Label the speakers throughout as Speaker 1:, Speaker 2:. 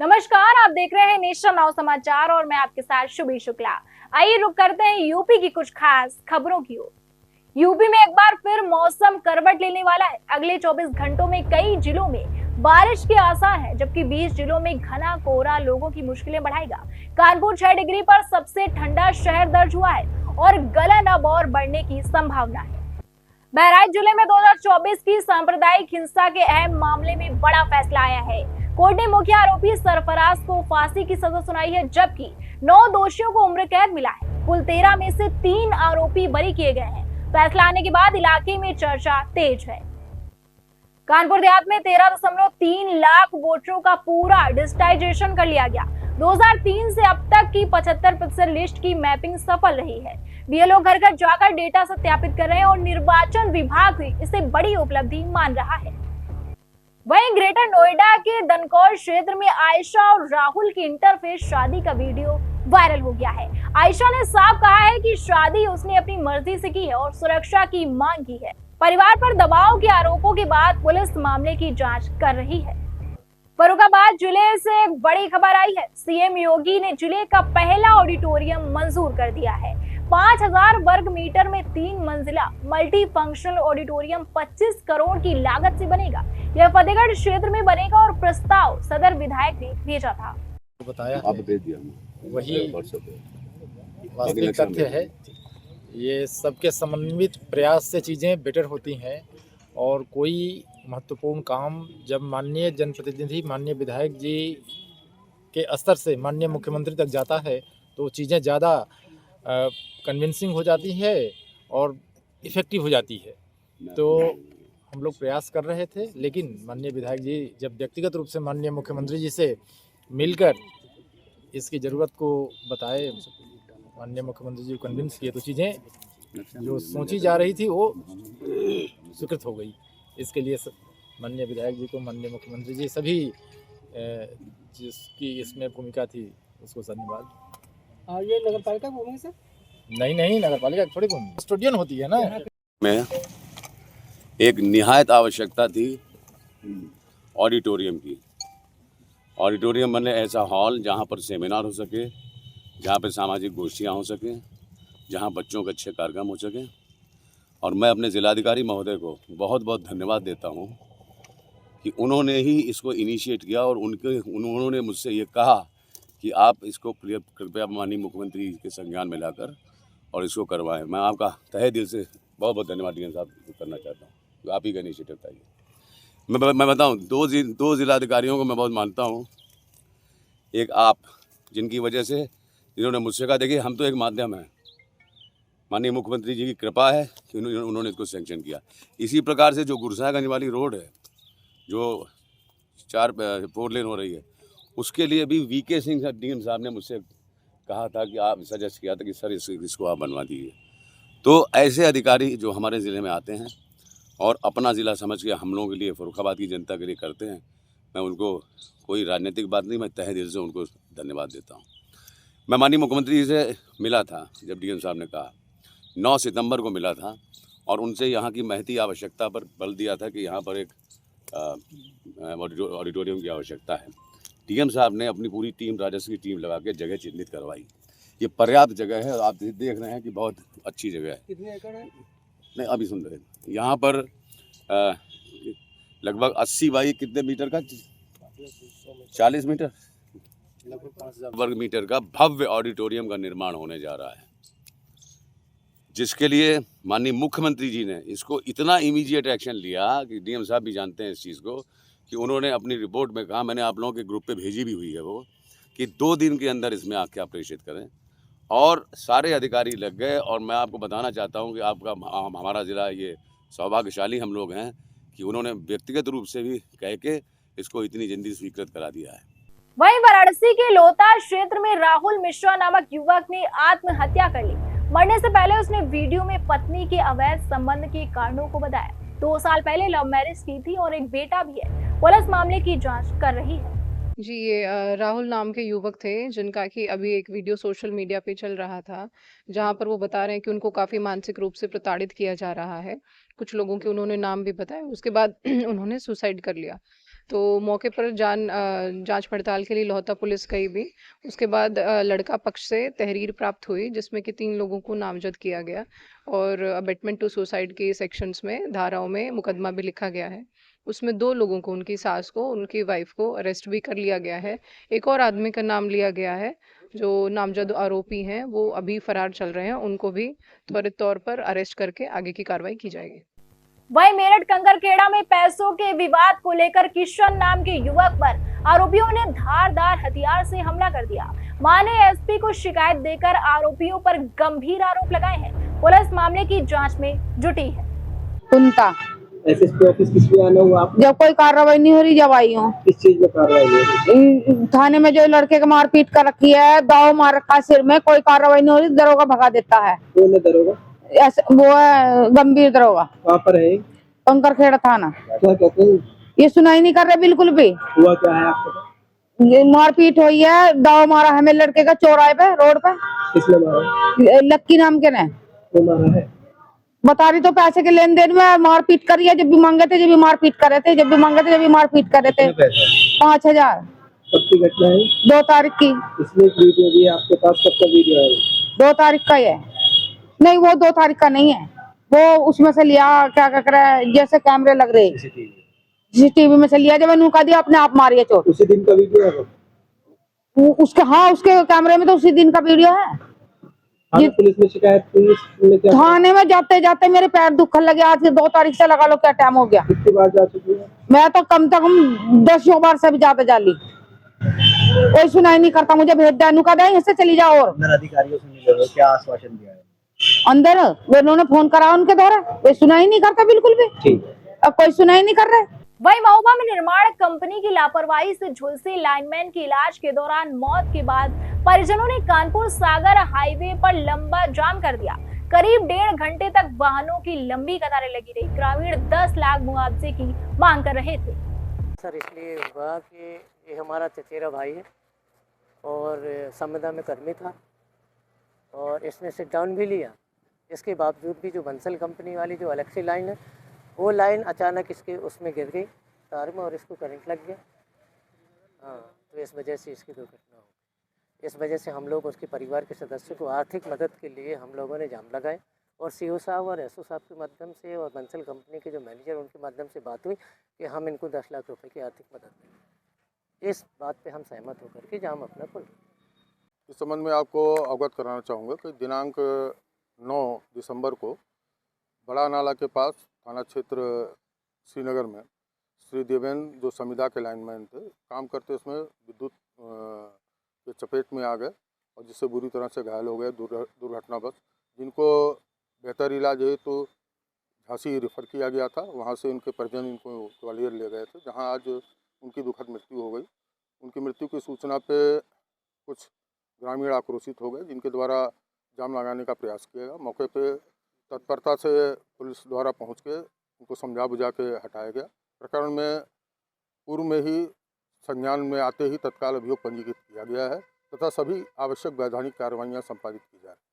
Speaker 1: नमस्कार, आप देख रहे हैं नेशन नाउ समाचार और मैं आपके साथ शुभी शुक्ला। आइए रुक करते हैं यूपी की कुछ खास खबरों की ओर। यूपी में एक बार फिर मौसम करवट लेने वाला है। अगले 24 घंटों में कई जिलों में बारिश के आसार है, जबकि 20 जिलों में घना कोहरा लोगों की मुश्किलें बढ़ाएगा। कानपुर 6 डिग्री पर सबसे ठंडा शहर दर्ज हुआ है और गलन अब और बढ़ने की संभावना है। बहराइच जिले में 2024 की सांप्रदायिक हिंसा के अहम मामले में बड़ा फैसला आया है। कोर्ट ने मुख्य आरोपी सरफराज को फांसी की सजा सुनाई है, जबकि 9 दोषियों को उम्र कैद मिला है। कुल 13 में से 3 आरोपी बरी किए गए हैं। फैसला आने के बाद इलाके में चर्चा तेज है। कानपुर देहात में 13.3 लाख वोटरों का पूरा डिजिटाइजेशन कर लिया गया। 2003 से अब तक की 75% लिस्ट की मैपिंग सफल रही है। बीएलओ घर घर जाकर डेटा सत्यापित कर रहे हैं और निर्वाचन विभाग भी इसे बड़ी उपलब्धि मान रहा है। वहीं ग्रेटर नोएडा के दनकौर क्षेत्र में आयशा और राहुल की इंटरफेस शादी का वीडियो वायरल हो गया है। आयशा ने साफ कहा है कि शादी उसने अपनी मर्जी से की है और सुरक्षा की मांग की है। परिवार पर दबाव के आरोपों के बाद पुलिस मामले की जांच कर रही है। फर्रुखाबाद जिले से एक बड़ी खबर आई है। सीएम योगी ने जिले का पहला ऑडिटोरियम मंजूर कर दिया है। 5000 वर्ग मीटर में 3 मंजिला मल्टी फंक्शनल ऑडिटोरियम 25 करोड़ की लागत से बनेगा। यह फतेहगढ़ क्षेत्र में बनेगा और प्रस्ताव सदर विधायक ने भेजा था।
Speaker 2: बताया
Speaker 3: आप दे दिया
Speaker 2: वही वास्तविक तथ्य है। ये सबके समन्वित प्रयास से चीज़ें बेटर होती हैं और कोई महत्वपूर्ण काम जब माननीय जनप्रतिनिधि माननीय विधायक जी के स्तर से माननीय मुख्यमंत्री तक जाता है तो चीज़ें ज़्यादा कन्विंसिंग हो जाती है और इफ़ेक्टिव हो जाती है। तो हम लोग प्रयास कर रहे थे, लेकिन माननीय विधायक जी जब व्यक्तिगत रूप से माननीय मुख्यमंत्री जी से मिलकर इसकी ज़रूरत को बताए, माननीय मुख्यमंत्री जी को कन्विंस किए, तो चीज़ें जो सोची जा रही थी वो स्वीकृत हो गई। इसके लिए माननीय विधायक जी को, माननीय मुख्यमंत्री जी, सभी जिसकी इसमें भूमिका थी उसको धन्यवाद।
Speaker 4: ये नगर पालिका भूमि से
Speaker 2: नहीं, नगर पालिका थोड़ी भूमि स्टूडियन होती है ना।
Speaker 3: में एक निहायत आवश्यकता थी ऑडिटोरियम की। ऑडिटोरियम बने ऐसा हॉल जहाँ पर सेमिनार हो सके, जहाँ पर सामाजिक गोष्ठियाँ हो सकें, जहाँ बच्चों के अच्छे कार्यक्रम हो सकें। और मैं अपने ज़िलाधिकारी महोदय को बहुत बहुत धन्यवाद देता हूँ कि उन्होंने ही इसको इनिशिएट किया और उन्होंने मुझसे ये कहा कि आप इसको कृपया माननीय मुख्यमंत्री के संज्ञान में लाकर और इसको करवाएं। मैं आपका तहे दिल से बहुत बहुत धन्यवाद डीएम साहब करना चाहता हूँ, तो आप ही का इनिशिएटिव था ये। मैं बताऊँ, दो ज़िलाधिकारियों को मैं बहुत मानता हूँ। एक आप, जिनकी वजह से जिन्होंने मुझसे कहा, देखिए हम तो एक माध्यम है, माननीय मुख्यमंत्री जी की कृपा है कि उन्होंने इसको सैंक्शन किया। इसी प्रकार से जो गुरसागंज वाली रोड है, जो 4 लेन हो रही है, उसके लिए भी वीके सिंह डीएम साहब ने मुझसे कहा था कि आप सजेस्ट किया था कि सर इसको आप बनवा दीजिए। तो ऐसे अधिकारी जो हमारे ज़िले में आते हैं और अपना ज़िला समझ के हम लोगों के लिए, फर्रुखाबाद की जनता के लिए करते हैं, मैं उनको, कोई राजनीतिक बात नहीं, मैं तहे दिल से उनको धन्यवाद देता हूँ। मैं माननीय मुख्यमंत्री जी से मिला था जब डीएम साहब ने कहा, 9 सितंबर को मिला था और उनसे यहाँ की महती आवश्यकता पर बल दिया था कि यहाँ पर एक ऑडिटोरियम की आवश्यकता है। डीएम साहब ने अपनी पूरी टीम, राजस्व की टीम लगा के जगह चिन्हित करवाई। ये पर्याप्त जगह है, आप देख रहे हैं कि बहुत अच्छी जगह है।
Speaker 4: कितने एकड़ है?
Speaker 3: नहीं, अभी सुन रहे हैं। यहाँ पर लगभग 80 बाई कितने मीटर का, 40 मीटर,
Speaker 4: लगभग 5000
Speaker 3: वर्ग मीटर का भव्य ऑडिटोरियम का निर्माण होने जा रहा है, जिसके लिए माननीय मुख्यमंत्री जी ने इसको इतना इमीडिएट एक्शन लिया कि डीएम साहब भी जानते हैं इस चीज़ को, कि उन्होंने अपनी रिपोर्ट में कहा, मैंने आप लोगों के ग्रुप पे भेजी भी हुई है वो, कि 2 दिन के अंदर इसमें आके आप प्रेषित करें। और सारे अधिकारी लग गए। और मैं आपको बताना चाहता हूँ कि हमारा ज़िला ये सौभाग्यशाली हम लोग हैं कि उन्होंने व्यक्तिगत रूप से भी कह के इसको इतनी जल्दी स्वीकृत करा दिया है।
Speaker 1: वहीं वाराणसी के लोता क्षेत्र में राहुल मिश्रा नामक युवक ने आत्महत्या कर ली। मरने से पहले उसने वीडियो में पत्नी के अवैध संबंध के कारणों को बताया। 2 साल पहले लव मैरिज की थी और एक बेटा भी है। पुलिस मामले की जांच कर रही है।
Speaker 5: जी, ये राहुल नाम के युवक थे जिनका कि अभी एक वीडियो सोशल मीडिया पे चल रहा था, जहां पर वो बता रहे हैं कि उनको काफ़ी मानसिक रूप से प्रताड़ित किया जा रहा है। कुछ लोगों के उन्होंने नाम भी बताए, उसके बाद उन्होंने सुसाइड कर लिया। तो मौके पर जांच पड़ताल के लिए लोहता पुलिस गई भी। उसके बाद लड़का पक्ष से तहरीर प्राप्त हुई जिसमें कि 3 लोगों को नामजद किया गया और अबेटमेंट टू सुसाइड के सेक्शंस में धाराओं में मुकदमा भी लिखा गया है। उसमें 2 लोगों को, उनकी सास को, उनकी वाइफ को अरेस्ट भी कर लिया गया है। एक और आदमी का नाम लिया गया है जो नामजद आरोपी हैं, वो अभी फरार चल रहे हैं। उनको भी त्वरित तौर पर अरेस्ट करके आगे की कार्रवाई की जाएगी।
Speaker 1: वहीं मेरठ कंकरखेड़ा में पैसों के विवाद को लेकर किशन नाम के युवक पर आरोपियों ने धारदार हथियार से हमला कर दिया। मां ने एसपी को शिकायत देकर आरोपियों पर गंभीर आरोप लगाए हैं। पुलिस मामले की जांच में जुटी है।
Speaker 4: सुनता एसएसपी ऑफिस किस लिए आना हुआ आप?
Speaker 6: जब कोई कार्रवाई नहीं हो रही, जब आई हूँ।
Speaker 4: किस चीज में कार्रवाई है?
Speaker 6: थाने में जो लड़के को मारपीट कर रखी है, दाव मार रखा है सिर में, कोई कार्रवाई नहीं हो रही, दरोगा भगा देता है।
Speaker 4: कौन है दरोगा?
Speaker 6: वो है गंभीर दरोगा।
Speaker 4: कहाँ पर है?
Speaker 6: कंकरखेड़ा थाना।
Speaker 4: क्या कहते हैं?
Speaker 6: ये सुनाई नहीं कर रहे बिल्कुल भी।
Speaker 4: हुआ क्या है आपको?
Speaker 6: ये मारपीट हुई है, दाव मारा है मेरे लड़के का चौराहे पे, रोड पे।
Speaker 4: किसने मारा?
Speaker 6: लक्की नाम के ने।
Speaker 4: वो मारा है?
Speaker 6: बता रही तो पैसे के लेन देन में मारपीट करी है। जब भी मांगे थे, जब भी मारपीट करे थे, जब भी मांगे थे, जब भी मारपीट करे थे। 5000।
Speaker 4: कब की घटना है?
Speaker 6: 2 तारीख की।
Speaker 4: इसमें वीडियो भी है आपके पास? कब का वीडियो है?
Speaker 6: 2 तारीख का है। नहीं, वो 2 तारीख का नहीं है, वो उसमें से लिया, क्या कर रहा है, जैसे कैमरे लग रहे सीसीटीवी में से लिया। जब मैंने कहा दिया, अपने आप मारी है चोट।
Speaker 4: उसी दिन का वीडियो है
Speaker 6: उसके? हाँ, उसके कैमरे में तो उसी दिन का वीडियो है।
Speaker 4: पुलिस में शिकायत? पुलिस में क्या?
Speaker 6: थाने में जाते जाते मेरे पैर दुखने लगे। आज से 2 तारीख से लगा लो क्या टाइम हो गया।
Speaker 4: कितनी बार जा चुकी है?
Speaker 6: मैं तो कम से कम 10 बार से भी ज्यादा जा ली। कोई सुनाई नहीं करता। मुझे भेज दिया, नुका दे, इससे चली जाओ। और
Speaker 4: अंदर अधिकारियों से मिले हो, क्या आश्वासन दिया है?
Speaker 6: अंदर उन्होंने फोन करा उनके द्वारा, कोई सुनाई नहीं करता बिल्कुल भी।
Speaker 4: ठीक है।
Speaker 6: अब कोई सुनाई नहीं कर रहे।
Speaker 1: वहीं महोबा में निर्माण कंपनी की लापरवाही से झुलसे लाइनमैन की इलाज के दौरान मौत के बाद परिजनों ने कानपुर सागर हाईवे पर लंबा जाम कर दिया। करीब 1.5 घंटे तक वाहनों की लंबी कतारें लगी रही। ग्रामीण 10 लाख मुआवजे की मांग कर रहे थे।
Speaker 7: सर इसलिए हुआ कि ये हमारा चचेरा भाई है और संविदा में कर्मी था और इसने सिट डाउन भी लिया। इसके बावजूद भी जो बंसल कंपनी वाली जो इलेक्ट्रिक लाइन है, वो लाइन अचानक इसके उसमें गिर गई तार में और इसको करंट लग गया। हाँ, तो इस वजह से इसकी दुर्घटना हो गई। इस वजह से हम लोग उसके परिवार के सदस्यों को आर्थिक मदद के लिए हम लोगों ने जाम लगाए और सीओ साहब और एसओ साहब के माध्यम से और बंसल कंपनी के जो मैनेजर उनके माध्यम से बात हुई कि हम इनको 10 लाख रुपए की आर्थिक मदद देंगे। इस बात पे हम सहमत होकर के जाम अपना खोल।
Speaker 8: इस संबंध में आपको अवगत कराना चाहूँगा कि दिनांक 9 दिसंबर को बड़ा नाला के पास थाना क्षेत्र श्रीनगर में श्री देवेंद्र जो संविदा के लाइनमैन थे, काम करते उसमें विद्युत के चपेट में आ गए और जिससे बुरी तरह से घायल हो गए दुर्घटनावश, जिनको बेहतर इलाज है तो झांसी रेफर किया गया था। वहाँ से उनके परिजन इनको ग्वालियर ले गए थे, जहाँ आज उनकी दुखद मृत्यु हो गई। उनकी मृत्यु की सूचना पे कुछ ग्रामीण आक्रोशित हो गए, जिनके द्वारा जाम लगाने का प्रयास किया गया। मौके पे तत्परता से पुलिस द्वारा पहुंच के उनको समझा बुझा के हटाया गया। प्रकरण में पूर्व में ही संज्ञान में आते ही तत्काल अभियोग पंजीकृत किया गया है तथा सभी आवश्यक वैधानिक कार्रवाइयाँ संपादित की जा रही हैं।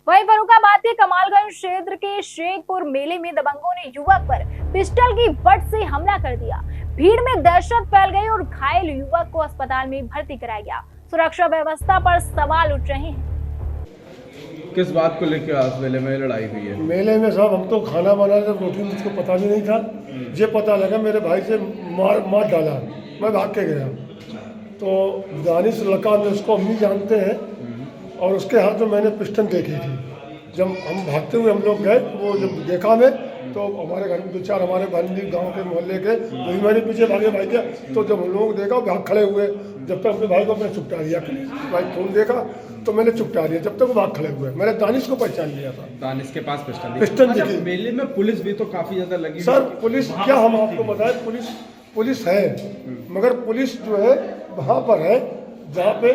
Speaker 1: वहीं फर्रुखाबाद के कमालगंज क्षेत्र के शेखपुर मेले में दबंगों ने युवक पर पिस्टल की बट से हमला कर दिया। भीड़ में दहशत फैल गई और घायल युवक को अस्पताल में भर्ती कराया गया। सुरक्षा व्यवस्था पर सवाल उठ रहे हैं।
Speaker 9: किस बात को लेकर आज मेले में लड़ाई हुई है?
Speaker 10: मेले में साहब हम तो खाना बना रहे थे, रोटी मुझको पता भी नहीं था। ये पता लगा मेरे भाई से मार डाला, मैं भाग के गया तो दानिश लड़का में उसको अम्मी जानते हैं और उसके हाथ में मैंने पिस्टल देखी थी। जब हम भागते हुए हम लोग गए, वो जब देखा मैं तो हमारे घर में 2-4 हमारे बंदी गांव के मोहल्ले के वही मेरे पीछे भागे भाई क्या। तो जब हम लोग देखा भाग खड़े हुए, जब तक अपने भाई को मैंने चुपटा दिया, भाई फोन देखा तो मैंने चुपटा दिया, जब तक वो भाग खड़े हुए। मैंने दानिश को पहचान लिया था।
Speaker 9: दानिश के पास
Speaker 10: पिस्टल दिखी।
Speaker 9: मेले में पुलिस भी तो काफी ज्यादा लगी
Speaker 10: सर। पुलिस क्या, हम आपको बताएं, पुलिस है, मगर पुलिस जो है वहाँ पर है जहाँ पे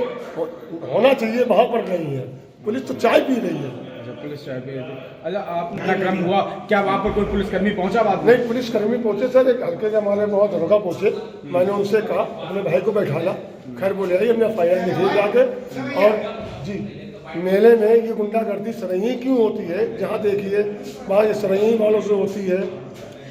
Speaker 10: होना चाहिए, वहाँ पर नहीं है। पुलिस तो चाय पी रही है।
Speaker 9: अच्छा, पुलिस चाय पी रही थी। अच्छा, आपका क्रम हुआ क्या? वहाँ पर कोई पुलिसकर्मी पहुँचा बाद में?
Speaker 10: नहीं, पुलिसकर्मी पहुँचे सर, एक हल्के के हमारे बहुत दरोगा पहुँचे। मैंने उनसे कहा, अपने भाई को बैठाला, खैर बोले आई हमने FIR लिखी जाके। और जी, मेले में ये गुंडागर्दी सरई क्यों होती है? जहाँ देखिए वहाँ ये सरई वालों से होती है,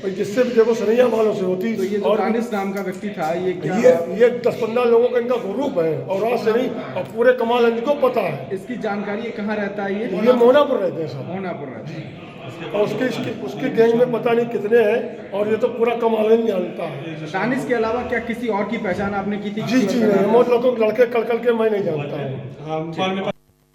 Speaker 10: भाई जिससे भी देखो सनैया वालों से होती।
Speaker 9: तो ये जो
Speaker 10: और
Speaker 9: दानिश नाम का व्यक्ति था, ये क्या
Speaker 10: ये 10-15 लोगों का इनका ग्रुप है और आज से नहीं, और पूरे कमालगंज को पता है।
Speaker 9: इसकी जानकारी कहाँ रहता है?
Speaker 10: ये मोनापुर रहते हैं सब,
Speaker 9: मोनापुर रहते हैं।
Speaker 10: और उसकी गैंग में पता नहीं कितने हैं, और ये तो पूरा कमालगंज जानता है।
Speaker 9: दानिश के अलावा क्या किसी और की पहचान आपने की थी?
Speaker 10: जी मतलब लड़के कल के मैं नहीं जानता हूँ।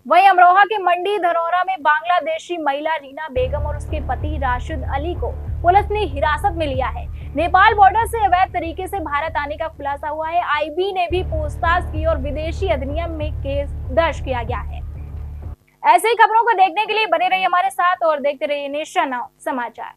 Speaker 1: वहीं अमरोहा के मंडी धनौरा में बांग्लादेशी महिला रीना बेगम और उसके पति राशिद अली को पुलिस ने हिरासत में लिया है। नेपाल बॉर्डर से अवैध तरीके से भारत आने का खुलासा हुआ है। आईबी ने भी पूछताछ की और विदेशी अधिनियम में केस दर्ज किया गया है। ऐसे ही खबरों को देखने के लिए बने रहिए हमारे साथ और देखते रहिए नेशन नाउ समाचार।